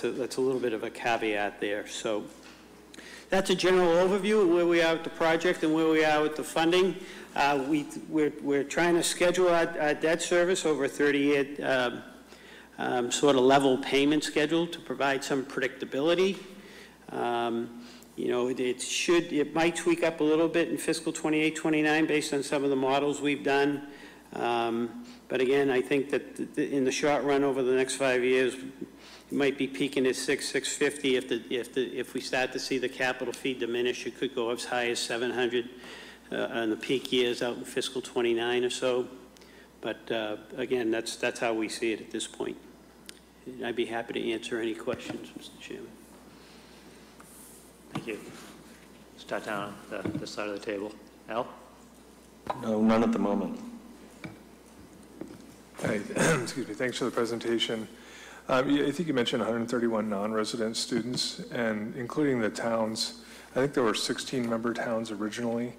that's a little bit of a caveat there. So that's a general overview of where we are with the project and where we are with the funding. We're trying to schedule our debt service over a 30-year sort of level payment schedule to provide some predictability. You know, it might tweak up a little bit in fiscal 28-29 based on some of the models we've done. But again, I think that in the short run over the next 5 years, it might be peaking at 650. If we start to see the capital fee diminish, it could go as high as 700 in the peak years out in fiscal 29 or so. But again, that's how we see it at this point. I'd be happy to answer any questions, Mr. Chairman. Thank you. Start down on this side of the table. Al? No, none at the moment. Hi, excuse me. Thanks for the presentation. I think you mentioned 131 non-resident students, and including the towns. I think there were 16 member towns originally,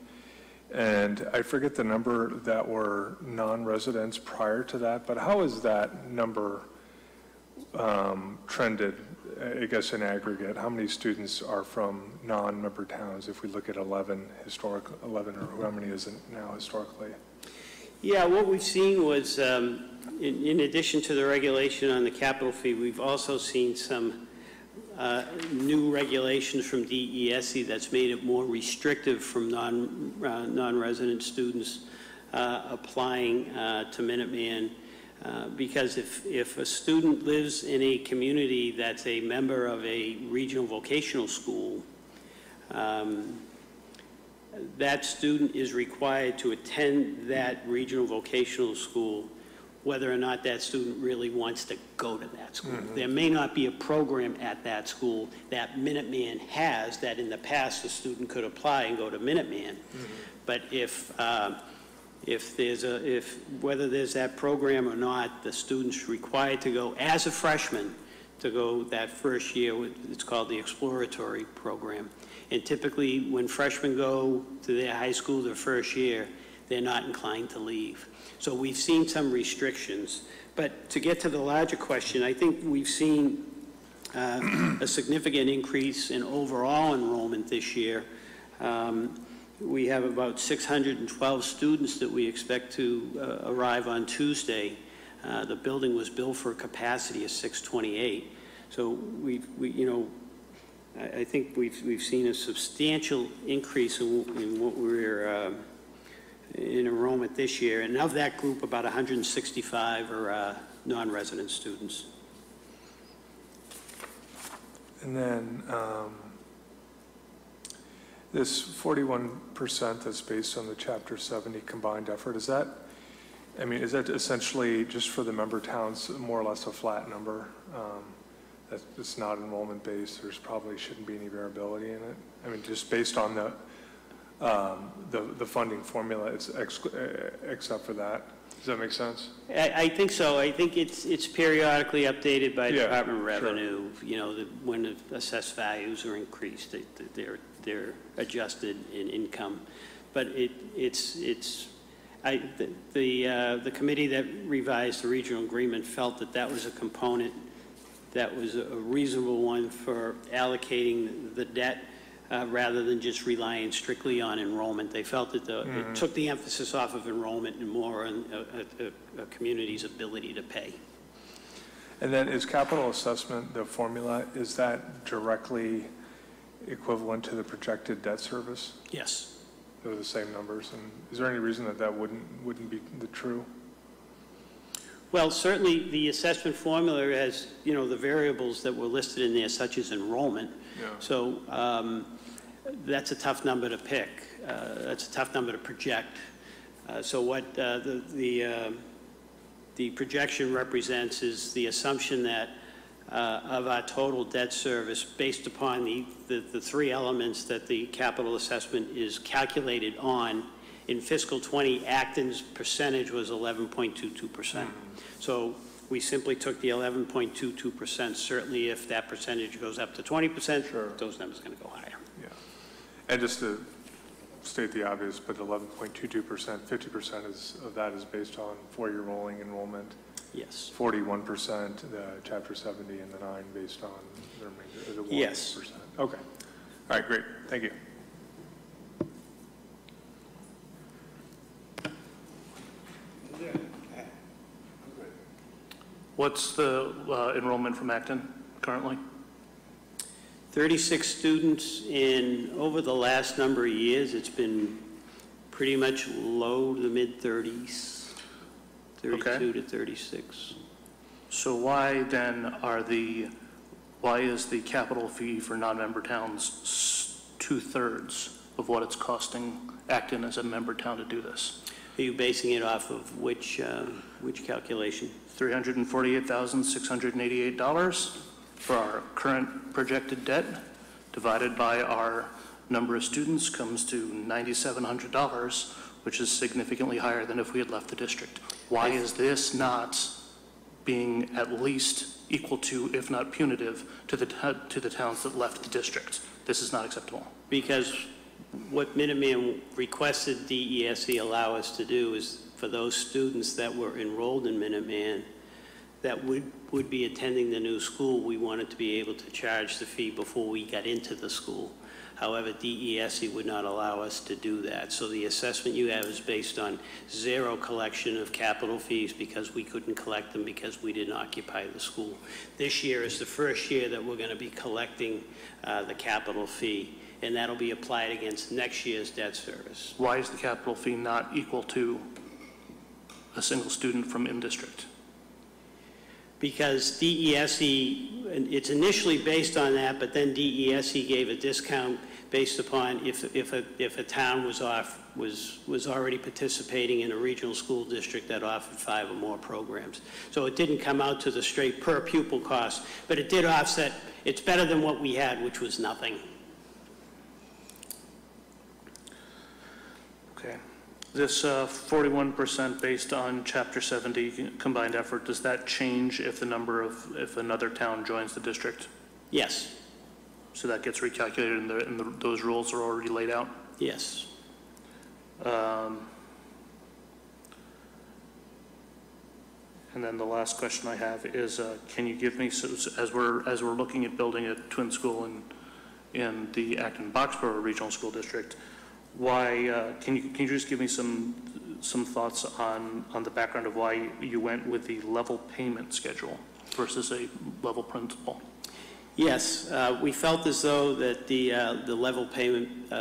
and I forget the number that were non-residents prior to that, but how has that number trended, I guess, in aggregate? How many students are from non-member towns if we look at 11, or how many is it now historically? Yeah, what we've seen was, in addition to the regulation on the capital fee, we've also seen some new regulations from DESE that's made it more restrictive from non-resident students applying to Minuteman. Because if a student lives in a community that's a member of a regional vocational school, that student is required to attend that regional vocational school whether or not that student really wants to go to that school. Mm-hmm. There may not be a program at that school that Minuteman has that in the past the student could apply and go to Minuteman. Mm-hmm. But whether there's that program or not, the student's required to go as a freshman to go that first year. It's called the exploratory program. And typically when freshmen go to their high school their first year, they're not inclined to leave. So we've seen some restrictions. But to get to the larger question, I think we've seen a significant increase in overall enrollment this year. We have about 612 students that we expect to arrive on Tuesday. The building was built for a capacity of 628. So I think we've seen a substantial increase in what we're in enrollment this year, and of that group, about 165 are non-resident students. And then this 41% that's based on the Chapter 70 combined effort, is that essentially just for the member towns more or less a flat number? It's not enrollment based. There's probably shouldn't be any variability in it. I mean, just based on the funding formula, it's except for that. Does that make sense? I think so. I think it's periodically updated by the Department of Revenue. Sure. You know, when the assessed values are increased, they're adjusted in income. But the committee that revised the regional agreement felt that was a component that was a reasonable one for allocating the debt rather than just relying strictly on enrollment. They felt that it took the emphasis off of enrollment and more on a community's ability to pay. And then is capital assessment, the formula, is that directly equivalent to the projected debt service? Yes. They're the same numbers. And is there any reason that wouldn't be true? Well, certainly the assessment formula has, the variables that were listed in there, such as enrollment. Yeah. So that's a tough number to pick. That's a tough number to project. So what the projection represents is the assumption that of our total debt service, based upon the three elements that the capital assessment is calculated on. In fiscal 20, Acton's percentage was 11.22%. So we simply took the 11.22%. Certainly, if that percentage goes up to 20%, sure, those numbers are going to go higher. Yeah. And just to state the obvious, but 11.22%, 50% of that is based on four-year rolling enrollment. Yes. 41%, the Chapter 70, and the 9 based on the remainder of the 1%. Yes. Okay. All right, great. Thank you. What's the enrollment from Acton currently? 36 students, and over the last number of years, it's been pretty much low to the mid-30s, 32 to 36. So why then why is the capital fee for non-member towns 2/3 of what it's costing Acton as a member town to do this? Are you basing it off of which calculation? $348,688 for our current projected debt, divided by our number of students, comes to $9,700, which is significantly higher than if we had left the district. Why is this not being at least equal to, if not punitive, to the towns that left the district? This is not acceptable. Because what Minuteman requested DESE allow us to do is for those students that were enrolled in Minuteman that would be attending the new school, we wanted to be able to charge the fee before we got into the school. However, DESE would not allow us to do that. So the assessment you have is based on zero collection of capital fees because we couldn't collect them because we didn't occupy the school. This year is the first year that we're going to be collecting the capital fee, and that'll be applied against next year's debt service. Why is the capital fee not equal to a single student from in-district? Because DESE, it's initially based on that, but then DESE gave a discount based upon if a town was already participating in a regional school district that offered 5 or more programs. So it didn't come out to the straight per pupil cost, but it did offset. It's better than what we had, which was nothing. Okay. This 41% based on Chapter 70 combined effort, does that change if another town joins the district? Yes. So that gets recalculated and those rules are already laid out? Yes. And then the last question I have is, can you give me, as we're looking at building a twin school in the Acton-Boxborough Regional School District, why, can you just give me some thoughts on the background of why you went with the level payment schedule versus a level principal? Yes, we felt as though that the level payment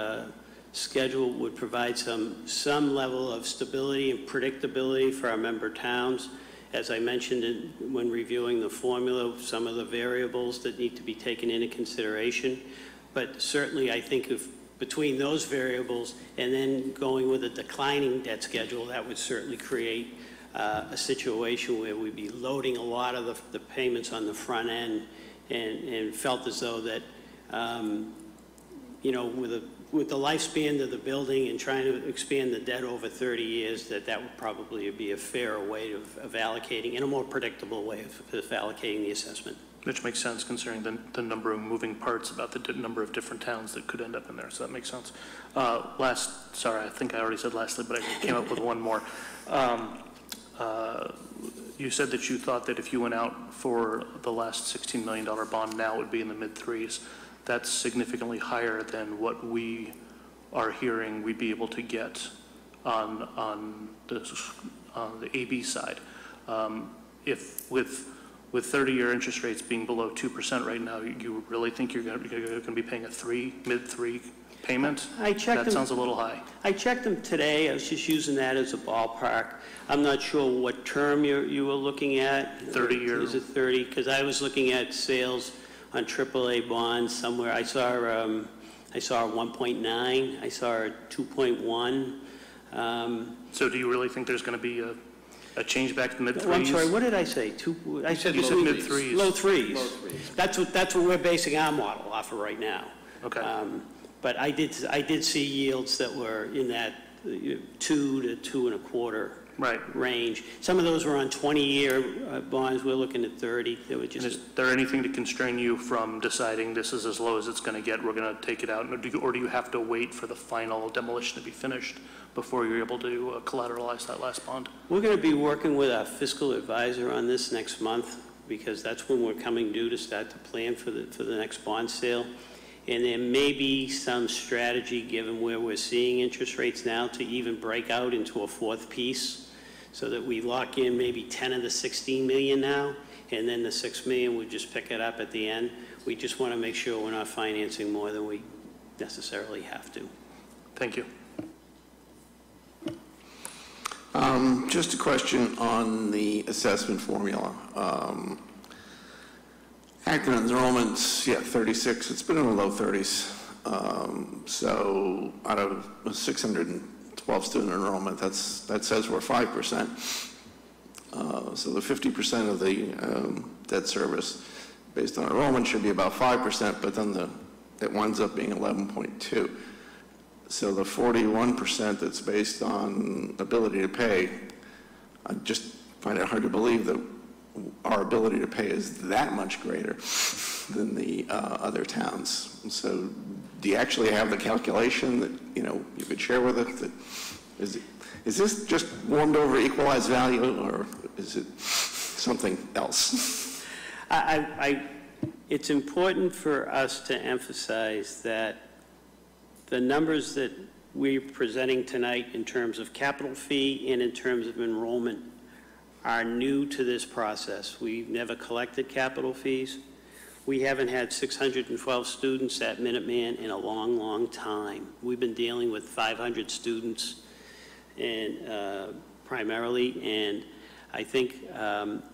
schedule would provide some level of stability and predictability for our member towns. As I mentioned when reviewing the formula, some of the variables that need to be taken into consideration. But certainly I think if between those variables and then going with a declining debt schedule, that would certainly create a situation where we'd be loading a lot of the payments on the front end, and felt as though that, you know, with the lifespan of the building and trying to expand the debt over 30 years, that would probably be a fairer way of allocating, and a more predictable way of allocating the assessment. Which makes sense considering the number of moving parts about the number of different towns that could end up in there, so that makes sense. Sorry, I think I already said lastly, but I came up with one more. You said that you thought that if you went out for the last $16 million bond now, it would be in the mid-3s. That's significantly higher than what we are hearing we'd be able to get on the AB side. If with 30-year interest rates being below 2% right now, you really think you're going to be paying a mid-3 payment? That sounds a little high. I checked them today. I was just using that as a ballpark. I'm not sure what term you were looking at. 30-year. Is it 30? Because I was looking at sales on AAA bonds somewhere. I saw 1.9. I saw 2.1. So do you really think there's going to be a change back to the mid-3s? Oh, I'm sorry, what did I say? You said mid-3s. Low threes. That's what we're basing our model off of right now. Okay. But I did see yields that were in that 2 to 2.25 range. Some of those were on 20-year bonds. We're looking at 30. They were And just, is there anything to constrain you from deciding this is as low as it's going to get, we're going to take it out? Or do you have to wait for the final demolition to be finished before you're able to collateralize that last bond? we're going to be working with our fiscal advisor on this next month, because that's when we're coming due to start to plan for the next bond sale. And there may be some strategy, given where we're seeing interest rates now, to even break out into a fourth piece, so that we lock in maybe 10 of the 16 million now, and then the 6 million, we just pick it up at the end. We just want to make sure we're not financing more than we necessarily have to. Thank you. Just a question on the assessment formula. Acton enrollment's, 36. It's been in the low 30s. So out of 612 student enrollment, that says we're 5%. So the 50% of the debt service based on enrollment should be about 5%, but then it winds up being 11.2. So the 41% that's based on ability to pay, I just find it hard to believe that our ability to pay is that much greater than the other towns. So do you actually have the calculation that, you could share with us? That is this just warmed over equalized value, or is it something else? It's important for us to emphasize that the numbers that we're presenting tonight in terms of capital fee and in terms of enrollment are new to this process. We've never collected capital fees. We haven't had 612 students at Minuteman in a long, long time. We've been dealing with 500 students and primarily, and I think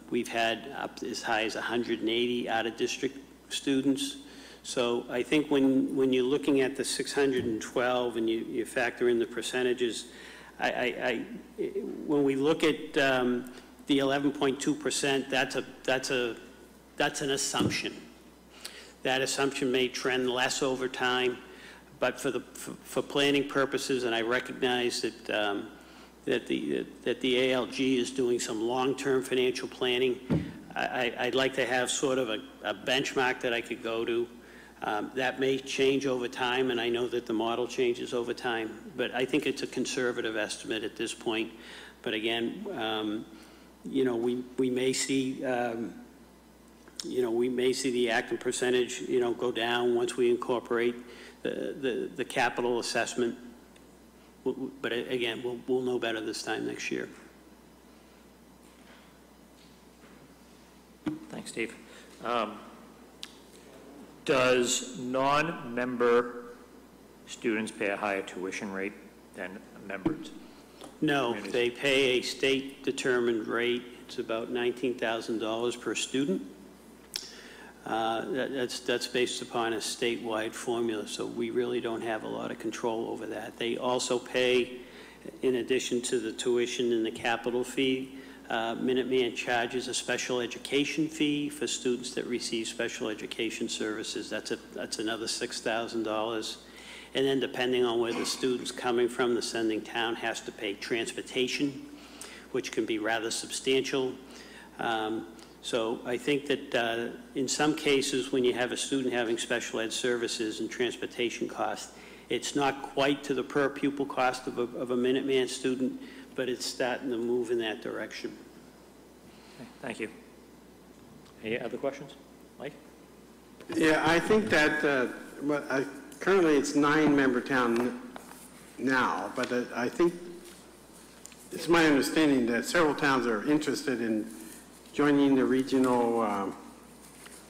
we've had up as high as 180 out-of-district students. So I think when you're looking at the 612 and you factor in the percentages, when we look at the 11.2%, that's an assumption. That assumption may trend less over time, but for planning purposes, and I recognize that that the ALG is doing some long-term financial planning, I'd like to have sort of a benchmark that I could go to. That may change over time, and I know that the model changes over time, but I think it's a conservative estimate at this point. But again, we may see, we may see the Acton percentage, go down once we incorporate the capital assessment. But again, we'll know better this time next year. Thanks, Steve. Does non-member students pay a higher tuition rate than members? No, they pay a state-determined rate. It's about $19,000 per student. That's based upon a statewide formula, so we really don't have a lot of control over that. They also pay, in addition to the tuition and the capital fee, Minuteman charges a special education fee for students that receive special education services. That's another $6,000. And then depending on where the student's coming from, the sending town has to pay transportation, which can be rather substantial. So I think that in some cases, when you have a student having special ed services and transportation costs, it's not quite to the per pupil cost of a Minuteman student, but it's starting to move in that direction. Okay, thank you. Any other questions? Mike? Yeah, I think that, currently it's 9-member town now, but I think it's my understanding that several towns are interested in joining the regional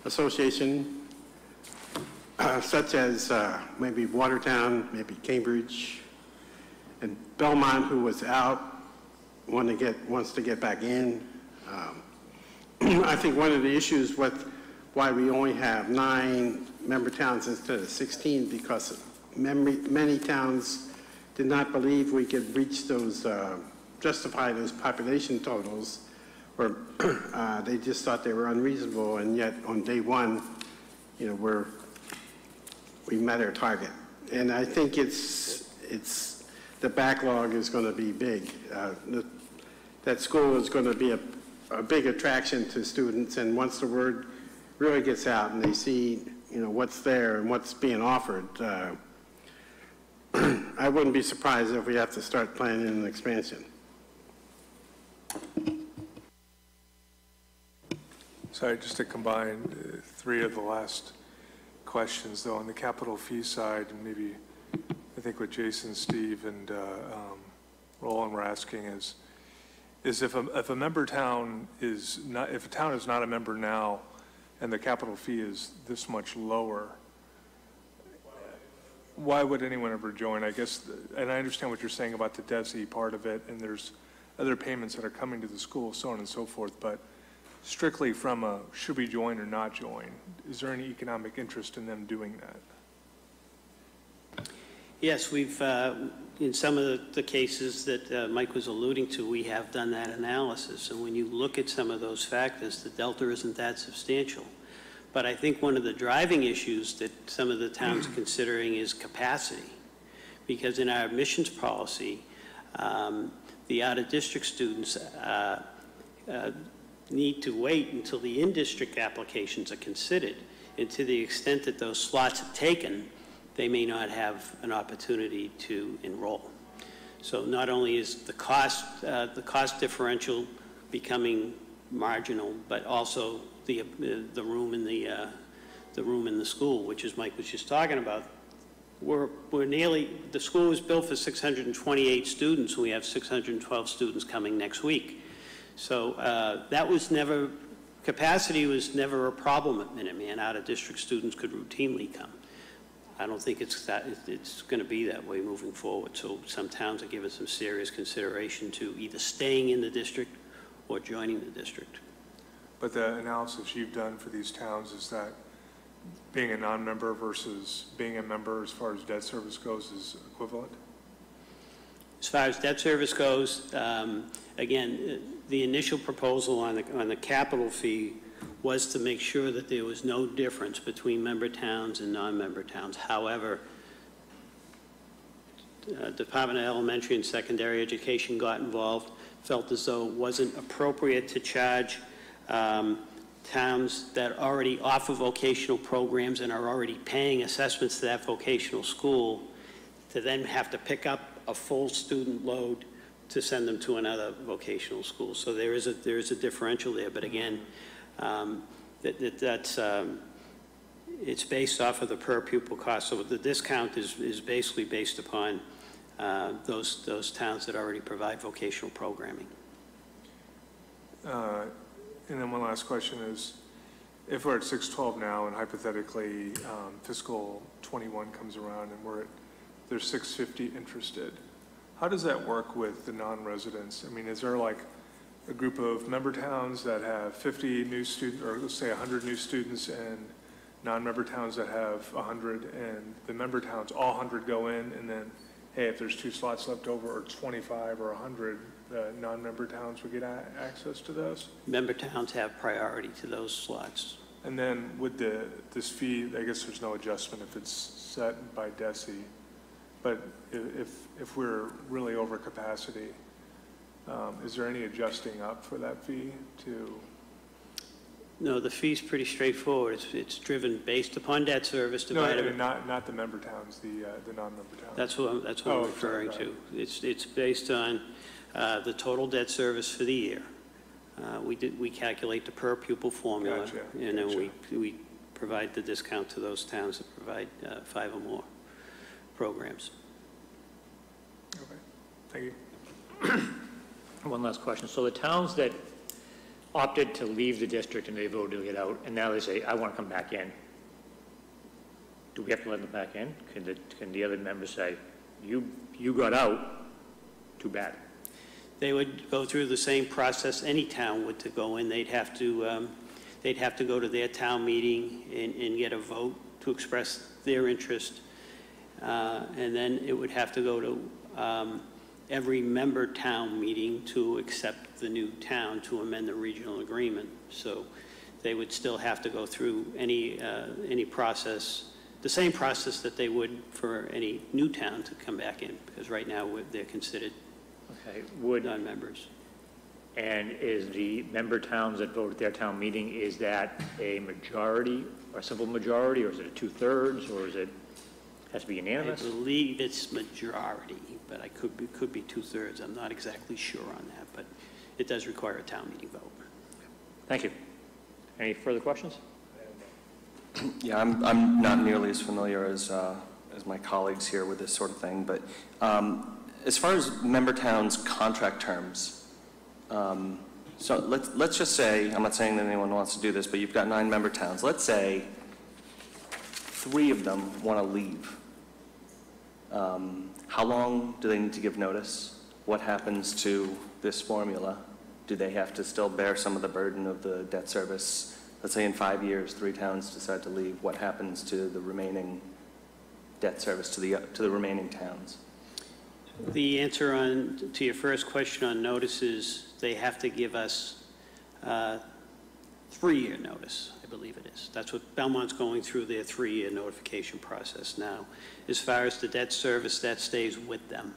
association, such as maybe Watertown, maybe Cambridge, and Belmont, who was out, wants to get back in. I think one of the issues with why we only have 9-member towns instead of 16, because many towns did not believe we could reach those, justify those population totals, or they just thought they were unreasonable, and yet on day one, we met our target. And I think the backlog is going to be big. that school is going to be a big attraction to students, and once the word really gets out and they see, you know, what's there and what's being offered, I wouldn't be surprised if we have to start planning an expansion. Sorry, just to combine three of the last questions, though, on the capital fee side, and maybe I think what Jason, Steve, and Roland were asking is if a member town is not, if a town is not a member now, and the capital fee is this much lower, why would anyone ever join? I guess, and I understand what you're saying about the DESI part of it, and there's other payments that are coming to the school, so on and so forth, but strictly from a should we join or not join, is there any economic interest in them doing that? Yes, we've, in some of the cases that Mike was alluding to, we have done that analysis. And when you look at some of those factors, the delta isn't that substantial. But I think one of the driving issues that some of the towns are considering is capacity. Because in our admissions policy, the out-of-district students need to wait until the in-district applications are considered. And to the extent that those slots are taken, they may not have an opportunity to enroll. So not only is the cost differential becoming marginal, but also the room in the school, which is Mike was just talking about. We're nearly, the school was built for 628 students, and we have 612 students coming next week. So that was never, capacity was never a problem at Minuteman. Out-of-district students could routinely come. I don't think it's going to be that way moving forward. So some towns are giving some serious consideration to either staying in the district or joining the district. But the analysis you've done for these towns is that being a non-member versus being a member as far as debt service goes is equivalent? As far as debt service goes, again, the initial proposal on the capital fee was to make sure that there was no difference between member towns and non-member towns. However, Department of Elementary and Secondary Education got involved, felt as though it wasn't appropriate to charge towns that already offer vocational programs and are already paying assessments to that vocational school to then have to pick up a full student load to send them to another vocational school. So there is a differential there, but again, it's based off of the per pupil cost. So the discount is basically based upon those towns that already provide vocational programming. And then one last question is, if we're at 612 now and hypothetically fiscal 21 comes around and there's 650 interested, how does that work with the non-residents? I mean, is there like a group of member towns that have 50 new students, or let's say 100 new students, and non-member towns that have 100, and the member towns, all 100 go in, and then, hey, if there's 2 slots left over, or 25 or 100, the non-member towns would get access to those? Member towns have priority to those slots. And then would this fee, I guess there's no adjustment if it's set by DESI, but if we're really over capacity, is there any adjusting up for that fee to? No, the fee's pretty straightforward. It's driven based upon debt service divided. No, not the member towns, the non-member towns. That's what I'm referring to. It's based on the total debt service for the year. We calculate the per pupil formula, gotcha. And then we provide the discount to those towns that provide 5 or more programs. Okay, thank you. One last question. So the towns that opted to leave the district and they voted to get out, and now they say, I want to come back in. Do we have to let them back in? Can the other members say, you got out, too bad? They would go through the same process any town would to go in. They'd have to go to their town meeting and get a vote to express their interest. And then it would have to go to every member town meeting to accept the new town to amend the regional agreement. So they would still have to go through any process, the same process that they would for any new town to come back in, because right now they're considered non-members. And is the member towns that vote at their town meeting, is that a majority, or a simple majority, or is it a 2/3, or is it, has to be I unanimous? believe it's majority, but I could be 2/3. I'm not exactly sure on that, but it does require a town meeting vote. Thank you. Any further questions? Yeah, I'm not nearly as familiar as my colleagues here with this sort of thing, but as far as member towns' contract terms, so let's just say, I'm not saying that anyone wants to do this, but you've got 9 member towns. Let's say 3 of them want to leave. How long do they need to give notice? What happens to this formula? Do they have to still bear some of the burden of the debt service? Let's say in 5 years, 3 towns decide to leave. What happens to the remaining debt service to the remaining towns? The answer to your first question on notice is they have to give us 3-year notice, I believe it is. That's what Belmont's going through their 3-year notification process now. As far as the debt service, that stays with them.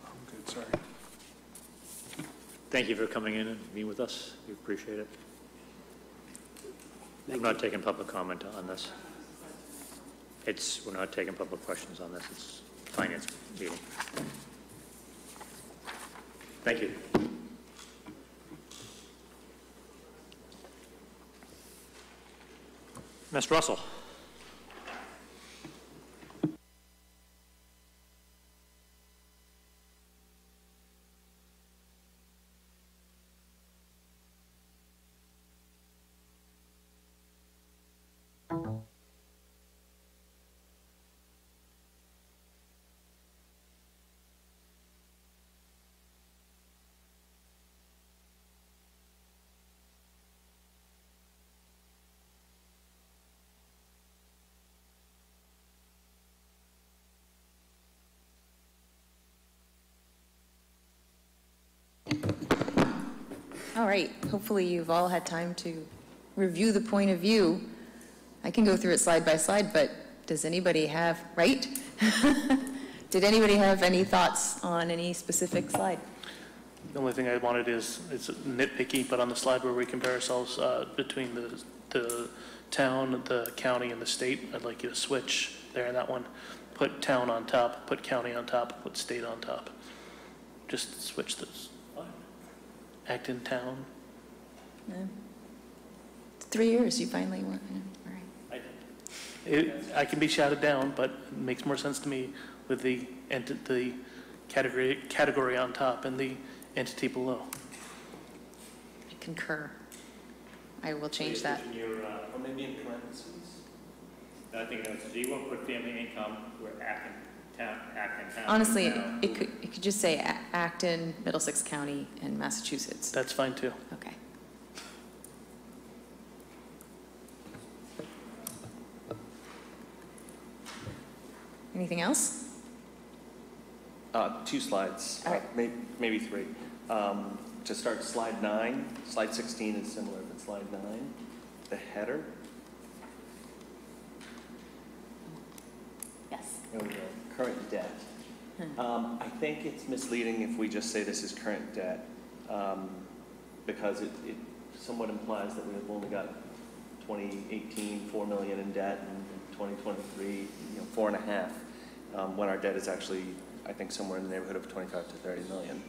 I'm good, sorry. Thank you for coming in and meeting with us. We appreciate it. I'm not taking public comment on this. We're not taking public questions on this. It's a finance meeting. Thank you. Mr. Russell. All right, hopefully you've all had time to review the point of view. I can go through it slide by slide, but does anybody have, right? Did anybody have any thoughts on any specific slide? The only thing I wanted is, it's nitpicky, but on the slide where we compare ourselves between the town, the county, and the state, I'd like you to switch there in that one. Put town on top, put county on top, put state on top. Just switch those. Acton town. No. 3 years, you finally want, all right. I can be shouted down, but it makes more sense to me with the category on top and the entity below. I concur. I will change that. Or maybe in parentheses. I think that's, you won't put family income where Acton town. Honestly, it could just say Acton, Middlesex County, and Massachusetts. That's fine too. Okay. Anything else? 2 slides, All right. maybe 3. To start slide 9, slide 16 is similar, but slide 9, the header. Yes. There we go. Current debt. I think it's misleading if we just say this is current debt, because it somewhat implies that we've only got 2018 $4 million in debt, and 2023 $4.5, when our debt is actually, I think, somewhere in the neighborhood of 25 to 30 million.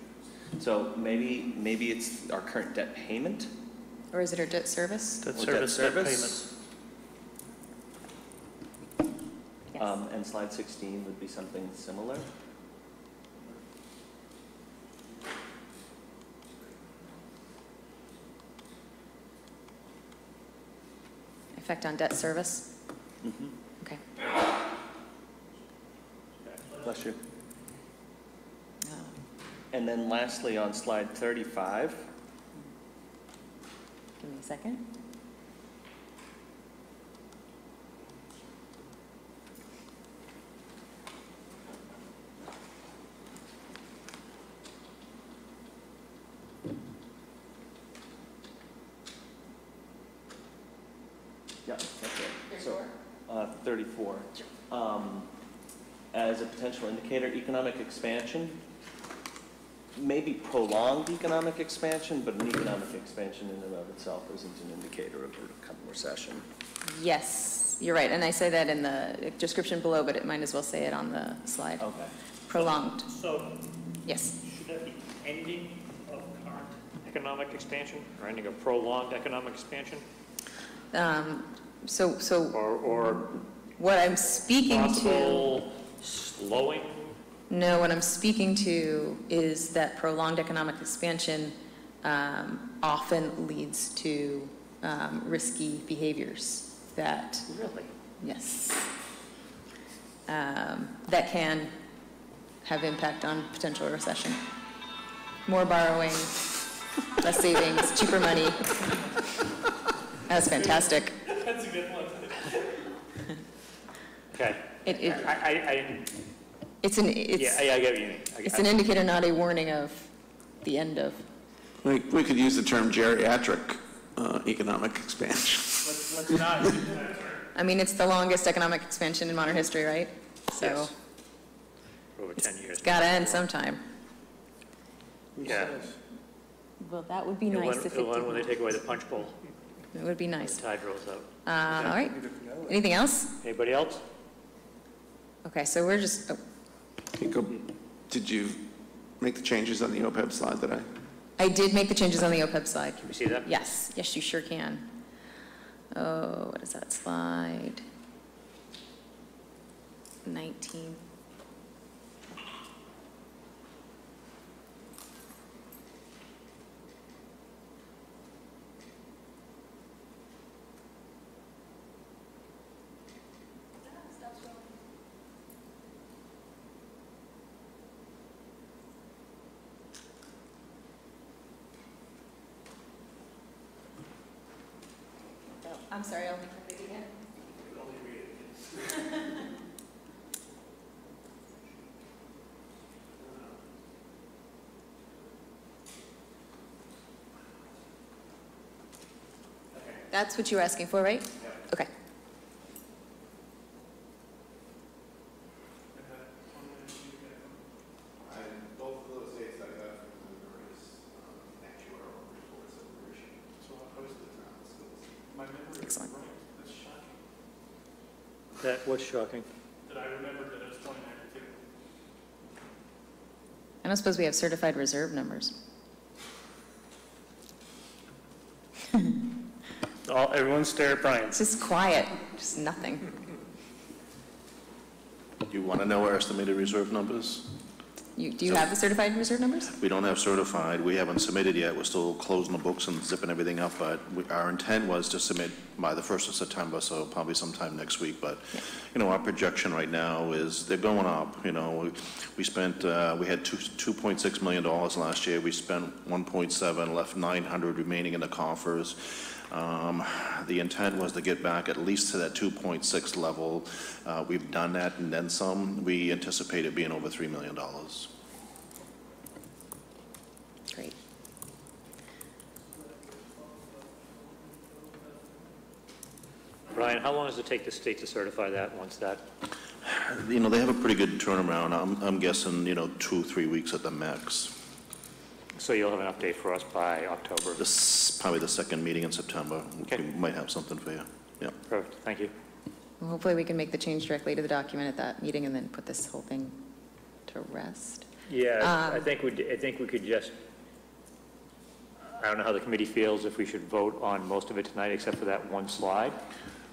So maybe it's our current debt payment. Or is it our debt service? Debt Or service, debt debt service. Yes. And slide 16 would be something similar. Effect on debt service? Mm-hmm. Okay. Bless you. Oh. And then lastly, on slide 35, Give me a second. Yeah, that's it. So, 34. As a potential indicator, economic expansion, maybe prolonged economic expansion, but an economic expansion in and of itself isn't an indicator of a coming recession. Yes, you're right, and I say that in the description below, but it might as well say it on the slide. Okay. Prolonged, So, yes. should that be ending of current economic expansion, or ending of prolonged economic expansion? So Or what I'm speaking to, possible slowing? no, what I'm speaking to is that prolonged economic expansion often leads to risky behaviors that, Really? yes, that can have impact on potential recession. More borrowing, less savings, cheaper money. That was fantastic. That's a good one. Okay. It's an, Yeah, I get what you mean. it's an indicator, not a warning of the end of. We could use the term geriatric economic expansion. Let's not use that term. I mean, it's the longest economic expansion in modern history, right? So Yes. Over 10 years. it's got to end sometime. Yeah. Well, that would be nice if it The one when they did. take away the punch bowl, It would be the nice. tide rolls out. All right. Anything else? Anybody else? Okay, so we're just, Did you make the changes on the OPEB slide that I did make the changes on the OPEB slide. Can we see that? Yes, yes, you sure can. Oh, what is that slide? 19. I'm sorry, I'll make it big again. That's what you were asking for, right? Okay. both of those dates I got from the various actuarial reports that were issued. So I posted it around the schools. My memory Excellent. is right. That's shocking. That was shocking. That I remembered that it was 2092. I don't suppose we have certified reserve numbers. Everyone stare at Brian. It's just quiet, just nothing. You want to know our estimated reserve numbers? Do you have the certified reserve numbers? We don't have certified. We haven't submitted yet. We're still closing the books and zipping everything up, but our intent was to submit by the 1st of September, so probably sometime next week. But, you know, our projection right now is they're going up. You know, we spent, we had $2.6 million last year. We spent 1.7, left 900 remaining in the coffers. The intent was to get back at least to that 2.6 level. We've done that and then some. We anticipate it being over $3 million. Great. Brian, how long does it take the state to certify that once that? You know, they have a pretty good turnaround. I'm guessing, you know, 2-3 weeks at the max. So you'll have an update for us by October? This probably the second meeting in September. Okay. We might have something for you. Yeah. Perfect, thank you. Well, hopefully we can make the change directly to the document at that meeting and then put this whole thing to rest. Yeah, I think we could just, I don't know how the committee feels if we should vote on most of it tonight except for that one slide.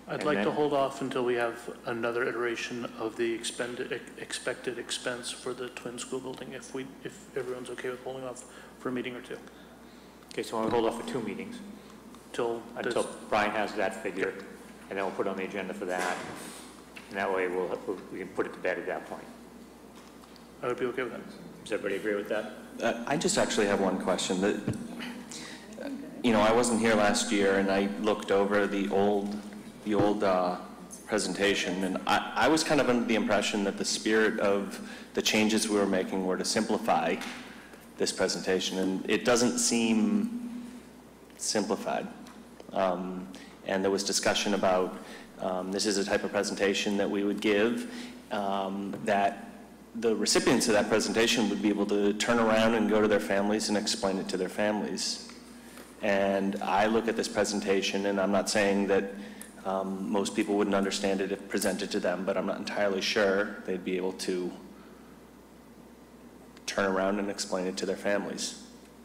I'd And like to then- hold off until we have another iteration of the expected expense for the twin school building, if everyone's okay with holding off for a meeting or two. Okay, so we'll hold off for 2 meetings Until until Brian has that figure, and then we'll put it on the agenda for that. And that way we can put it to bed at that point. I would be okay with that. Does everybody agree with that? I just actually have one question. That, you know, I wasn't here last year, and I looked over the old presentation, and I was kind of under the impression that the spirit of the changes we were making were to simplify this presentation, and it doesn't seem simplified. And there was discussion about this is a type of presentation that we would give, that the recipients of that presentation would be able to turn around and go to their families and explain it to their families. And I look at this presentation, and I'm not saying that most people wouldn't understand it if presented to them, but I'm not entirely sure they'd be able to turn around and explain it to their families.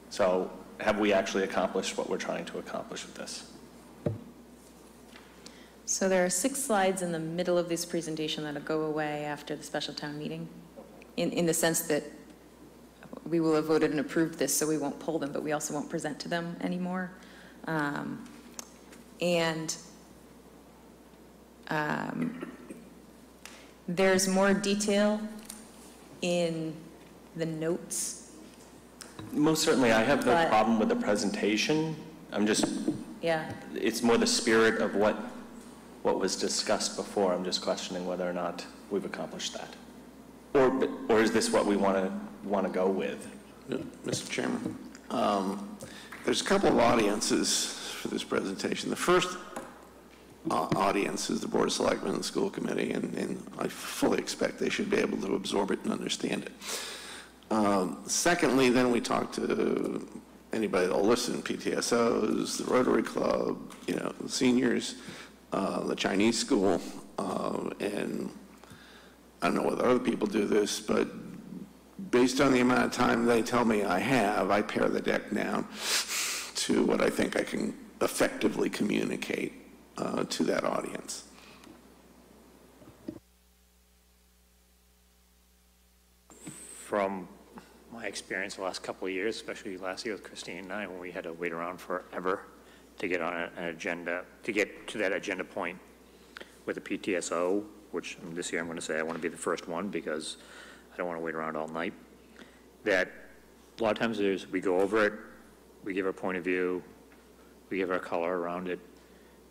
So have we actually accomplished what we're trying to accomplish with this? So there are 6 slides in the middle of this presentation that'll go away after the special town meeting, in the sense that we will have voted and approved this, so we won't pull them, but we also won't present to them anymore. There's more detail in the notes. Most certainly, I have no But- problem with the presentation. I'm just, Yeah. it's more the spirit of what was discussed before. I'm just questioning whether or not we've accomplished that. Or is this what we want to go with? Mr. Chairman, there's a couple of audiences for this presentation. The first audience is the Board of Selectmen and the school committee, and I fully expect they should be able to absorb it and understand it. Secondly, then we talk to anybody that'll listen, PTSOs, the Rotary Club, the seniors, the Chinese school, and I don't know whether other people do this, but based on the amount of time they tell me I have, I pare the deck down to what I think I can effectively communicate to that audience. From my experience the last couple of years, especially last year with Christine and I, when we had to wait around forever to get on an agenda, to get to that agenda point with the PTSO, which this year I'm going to say I want to be the first one because I don't want to wait around all night, that a lot of times we go over it, we give our point of view, we give our color around it,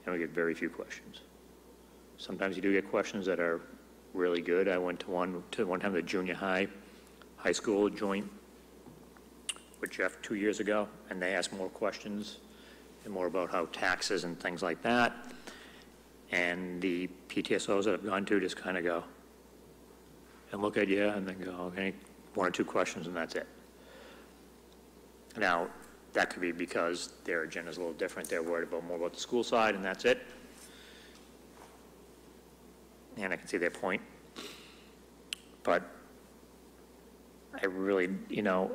and we get very few questions. Sometimes you do get questions that are really good. I went to one time the junior high school joint with Jeff 2 years ago, and they asked more questions and more about how taxes and things like that. And the PTSOs that I've gone to just kind of go and look at you and then go, okay, 1 or 2 questions and that's it. Now, that could be because their agenda is a little different. They're worried about more about the school side and that's it. And I can see their point. But I really,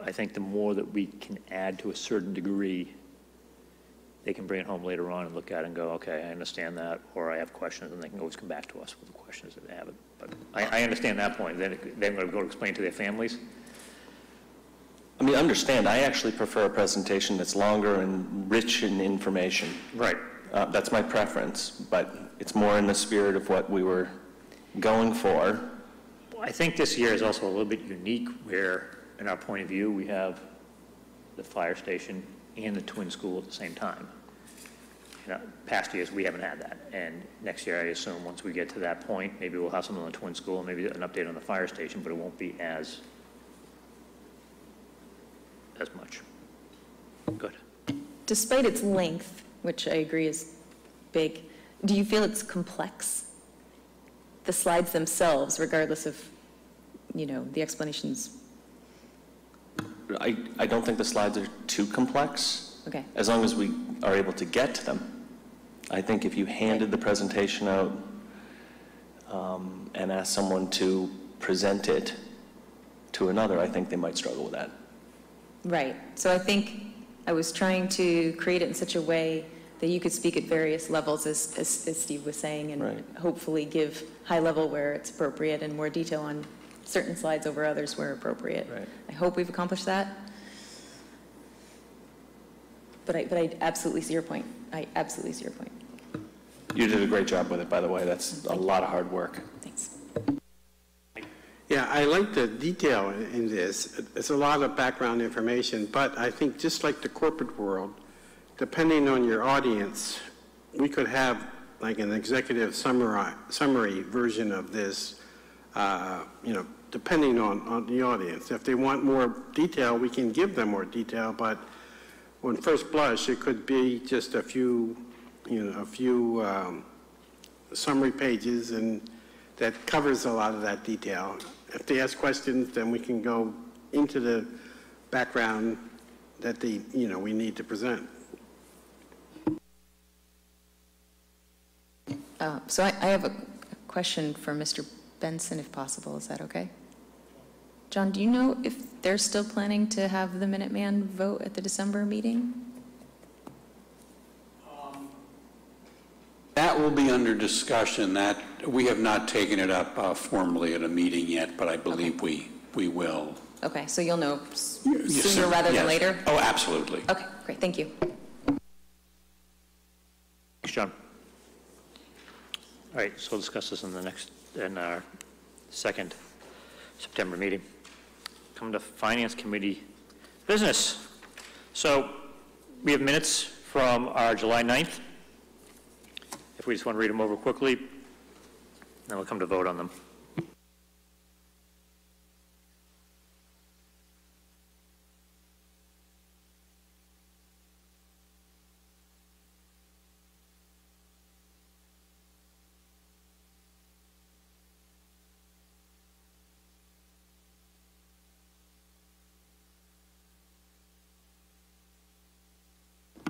I think the more that we can add to a certain degree, they can bring it home later on and look at it and go, okay, I understand that, or I have questions, and they can always come back to us with the questions that they have. But I understand that point. Then they're going to go explain to their families. I mean, understand, I actually prefer a presentation that's longer and rich in information. Right. That's my preference, but it's more in the spirit of what we were going for. Well, I think this year is also a little bit unique where, in our point of view, we have the fire station and the twin school at the same time. Past years, we haven't had that. And next year, I assume, once we get to that point, maybe we'll have something on the twin school, maybe an update on the fire station, but it won't be as much. Good. Despite its length, which I agree is big, do you feel it's complex? The slides themselves, regardless of, the explanations. I don't think the slides are too complex. Okay. As long as we are able to get to them. I think if you handed the presentation out and asked someone to present it to another, I think they might struggle with that. Right. So I think I was trying to create it in such a way that you could speak at various levels, as Steve was saying, and Right. hopefully give high level where it's appropriate and more detail on certain slides over others where appropriate. Right. I hope we've accomplished that. But I absolutely see your point. I absolutely see your point. You did a great job with it, by the way. That's a lot of hard work. Thanks. Yeah, I like the detail in this. It's a lot of background information, but I think just like the corporate world, depending on your audience, we could have like an executive summary version of this, depending on the audience. If they want more detail, we can give them more detail, but on first blush, it could be just a few a few summary pages, and that covers a lot of that detail. If they ask questions, then we can go into the background that we need to present. So I have a question for Mr. Benson, if possible. Is that okay? John, do you know if they're still planning to have the Minuteman vote at the December meeting? That will be under discussion. That we have not taken it up formally at a meeting yet, but I believe we will. Okay, so you'll know sooner rather than later? Oh, absolutely. Okay, great, thank you. Thanks, John. All right, so we'll discuss this in our second September meeting. Come to Finance Committee business. So we have minutes from our July 9th. If we just want to read them over quickly, then we'll come to vote on them.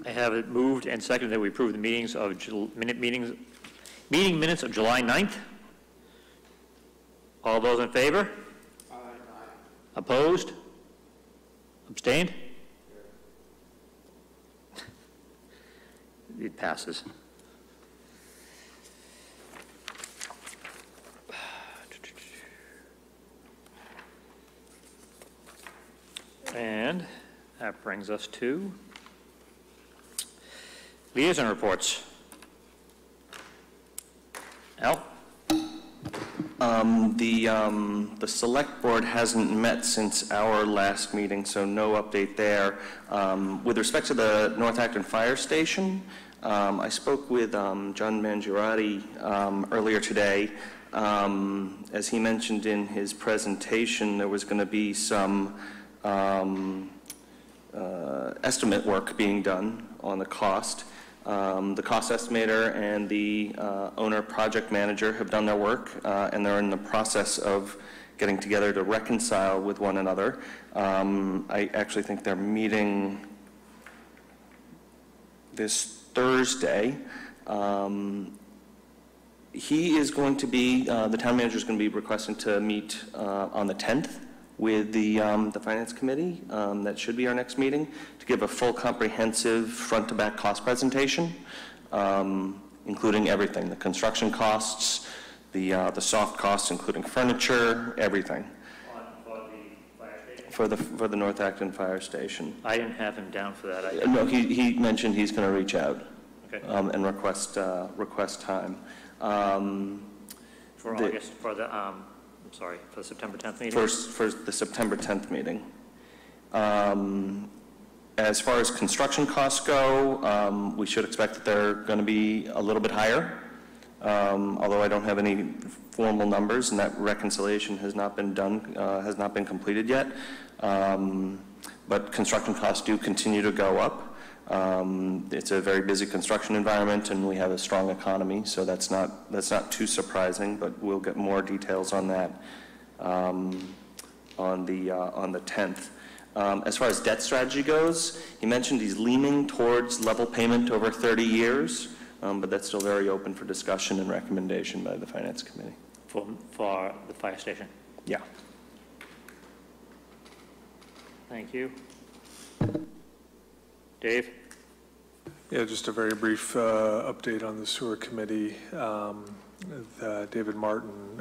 I have it moved and seconded that we approve the meeting minutes of July 9th. All those in favor? Aye. Opposed? Abstained? It passes. And that brings us to liaison reports. Al? The select board hasn't met since our last meeting, so no update there. With respect to the North Acton Fire Station, I spoke with John Mangiarati earlier today. As he mentioned in his presentation, there was going to be some estimate work being done on the cost. The cost estimator and the owner project manager have done their work, and they're in the process of getting together to reconcile with one another. I actually think they're meeting this Thursday. He is going to be, the town manager is going to be requesting to meet on the 10th with the Finance Committee. That should be our next meeting, to give a full comprehensive front-to-back cost presentation, including everything, the construction costs, the soft costs, including furniture, everything. For the fire station? For the North Acton Fire Station. I didn't have him down for that. No, he mentioned he's going to reach out. Okay. And request time. For August, for the, for the September 10th meeting? For the September 10th meeting. As far as construction costs go, we should expect that they're going to be a little bit higher, although I don't have any formal numbers, and that reconciliation has not been done, has not been completed yet. But construction costs do continue to go up. It's a very busy construction environment, and we have a strong economy, so that's not too surprising. But we'll get more details on that on the 10th. As far as debt strategy goes, he mentioned he's leaning towards level payment over 30 years, but that's still very open for discussion and recommendation by the Finance Committee. For the fire station? Yeah. Thank you. Dave? Yeah, just a very brief update on the sewer committee. David Martin,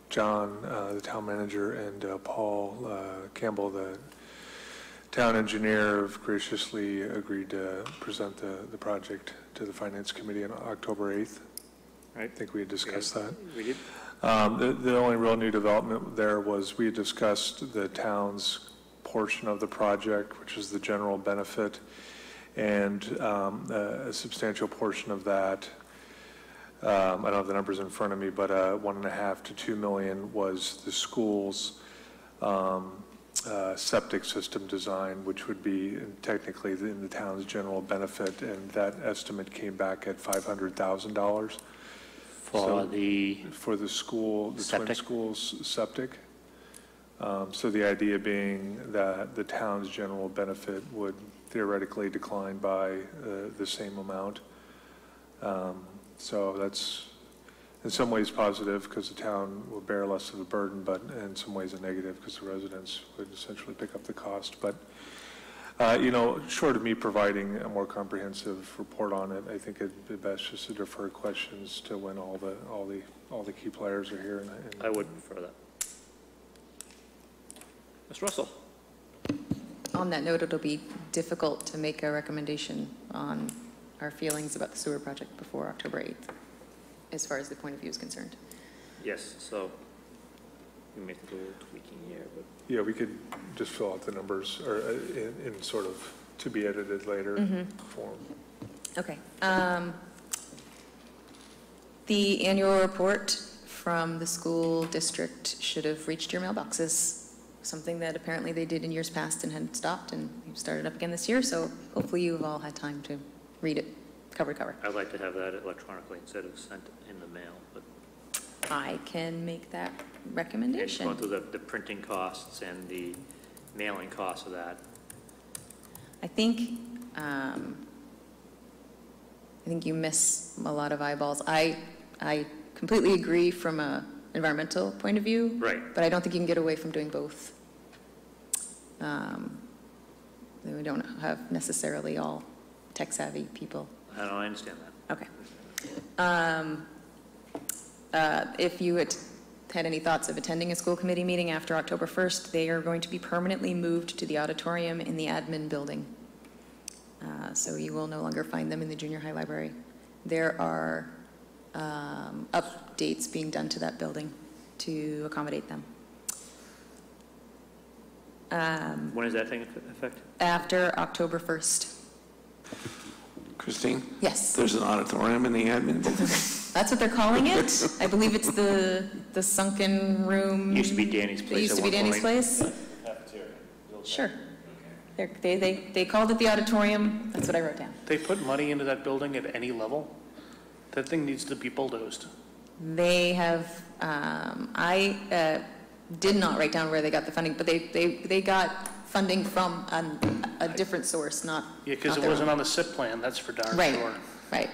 John, the town manager, and Paul Campbell, the town engineer, have graciously agreed to present the project to the Finance Committee on October 8th. Right. I think we had discussed that. We did. The only real new development there was we had discussed the town's portion of the project, which is the general benefit, and a substantial portion of that, I don't have the numbers in front of me, but $1.5 to $2 million was the school's septic system design, which would be technically in the town's general benefit, and that estimate came back at $500,000. For For the school, the twin septic? schools septic. So the idea being that the town's general benefit would theoretically decline by the same amount. So that's in some ways positive because the town will bear less of a burden, but in some ways a negative because the residents would essentially pick up the cost. But you know, short of me providing a more comprehensive report on it, I think it'd be best just to defer questions to when all the key players are here. I would prefer that. Ms. Russell? On that note, it'll be difficult to make a recommendation on our feelings about the sewer project before October 8th, as far as the point of view is concerned. Yes, so we may have to do a little tweaking here, but. Yeah, we could just fill out the numbers or in sort of to be edited later form. Okay. The annual report from the school district should have reached your mailboxes, something that apparently they did in years past and had stopped, and you've started up again this year, so hopefully you've all had time to read it cover to cover. I'd like to have that electronically instead of sent in the mail, but. I can make that And recommendation. going through the printing costs and the mailing costs of that. I think you miss a lot of eyeballs. I completely agree from a environmental point of view. Right. But I don't think you can get away from doing both. We don't have necessarily all tech-savvy people. I understand that. Okay. If you had any thoughts of attending a school committee meeting after October 1st, they are going to be permanently moved to the auditorium in the admin building. So you will no longer find them in the junior high library. There are updates being done to that building to accommodate them. When is that thing effect? After October 1st. Christine? Yes. There's an auditorium in the admin building? That's what they're calling it. I believe it's the sunken room. Used to be Danny's It place used at to be one Danny's point. place? Cafeteria. Sure. They called it the auditorium. That's what I wrote down. They put money into that building at any level? That thing needs to be bulldozed. They have, I did not write down where they got the funding, but they got funding from a different source, not. Yeah, because not it their wasn't own. on the SIP plan, that's for darn Right, sure. right.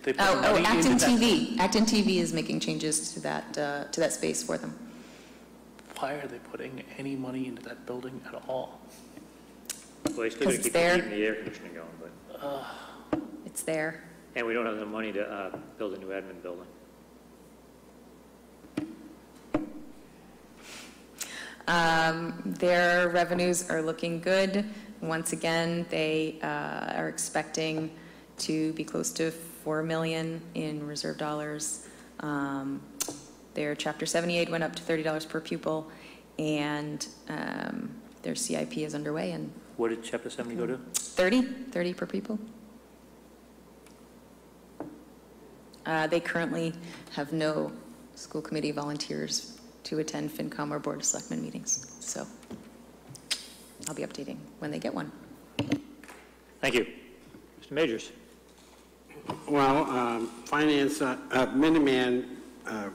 They put Oh, money into that- ActonTV. ActonTV is making changes to that space for them. Why are they putting any money into that building at all? Well, they still gotta Because keep it's there. keeping the air conditioning going, but, It's there. and we don't have the money to build a new admin building. Their revenues are looking good. Once again, they are expecting to be close to $4 million in reserve dollars. Their Chapter 78 went up to $30 per pupil, and their CIP is underway, and What did Chapter 70 go to? 30 per pupil. They currently have no school committee volunteers to attend FinCom or Board of Selectmen meetings, so I'll be updating when they get one. Thank you. Mr. Majors? Well, finance, Minuteman, I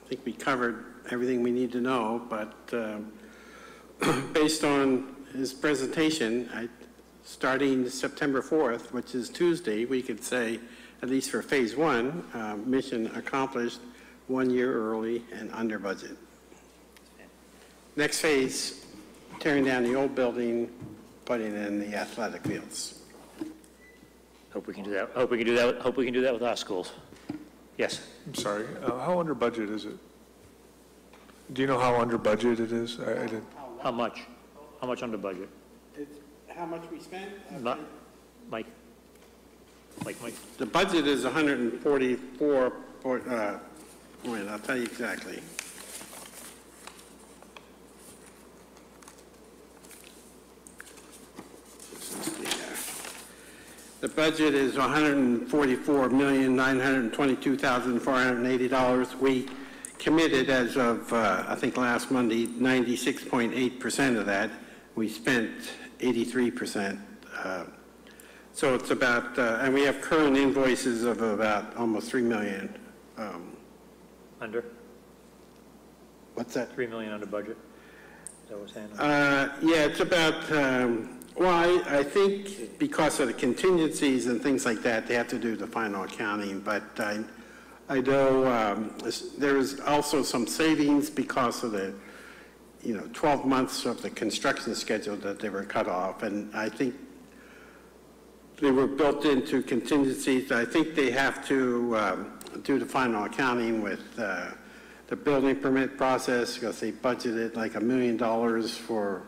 think we covered everything we need to know, but based on his presentation, starting September 4th, which is Tuesday, we could say, at least for phase one, mission accomplished 1 year early and under budget. Next phase, tearing down the old building, putting in the athletic fields. Hope we can do that. Hope we can do that. Hope we can do that with our schools. Yes. I'm sorry, how under budget is it? Do you know how under budget it is? I didn't. How much? How much under budget? It's how much we spent? Not, Mike? Mike? The budget is 144, wait, I'll tell you exactly. The budget is $144,922,480. We committed as of, I think last Monday, 96.8% of that. We spent 83%. So it's about, and we have current invoices of about almost 3 million. Under? What's that? 3 million under budget? Is that what we're saying? Yeah, it's about, well, I think because of the contingencies and things like that, they have to do the final accounting, but I know there's also some savings because of the, 12 months of the construction schedule that they were cut off, and I think they were built into contingencies. I think they have to do the final accounting with the building permit process because they budgeted like $1 million for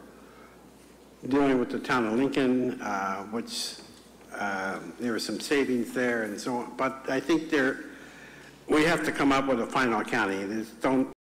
dealing with the town of Lincoln, which there were some savings there and so on. But I think we have to come up with a final accounting. Don't